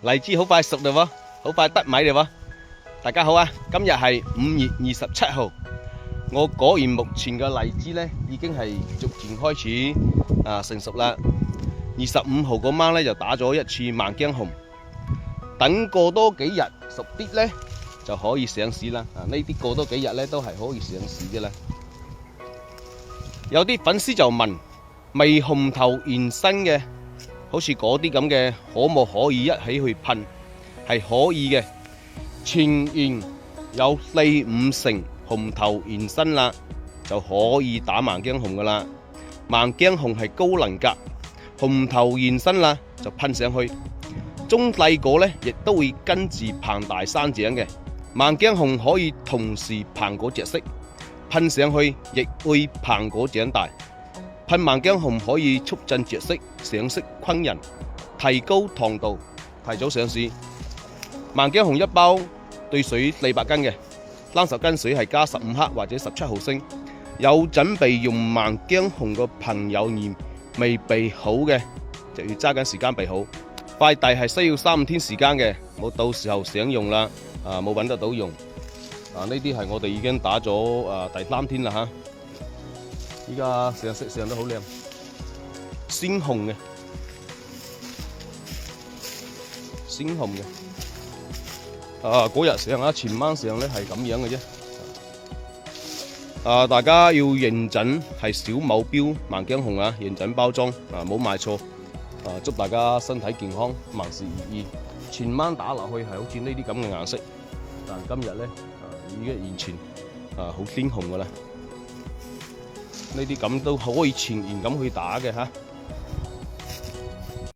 荔枝好快熟嘞喎，好快得米嘞喎。大家好啊，今日係5月27號。我果園目前嘅荔枝呢已經係逐漸開始成熟啦。25號嗰晚呢就打咗一次萬驚紅，等過多幾日熟啲呢就可以上市啦。呢啲過多幾日呢都係可以上市嘅啦。有啲粉絲就問，未紅頭現身嘅，好似嗰啲咁嘅，可唔可以一起去噴？係可以嘅，全園有4、5成紅頭現身啦，就可以打萬驚紅噶啦。萬驚紅係高能格，紅頭現身啦就噴上去，中細果呢亦都會跟住膨大生長嘅。萬驚紅可以同時膨果着色，噴上去亦會膨果長大。噴萬驚紅可以促進着色、上色昆人，提高糖度，提早上市。萬驚紅一包兌水400斤嘅，30斤水係加15克或者17毫升。有準備用萬驚紅嘅朋友而未備好嘅，就要揸緊時間備好。快遞係需要3、5天時間嘅，冇到時候想用啦，冇揾得到用。呢啲係我哋已經打咗第3天啦嚇。依家上色上得好靚，鮮紅嘅，鮮紅嘅。嗰日上前晚上咧係咁樣嘅啫。大家要認準係小某標萬驚紅啊，認準包裝冇賣錯。祝大家身體健康，萬事如意。前晚打落去係好似呢啲咁嘅顏色，但今日咧已經完全好鮮紅噶啦。呢啲咁都可以全然咁去打嘅嚇。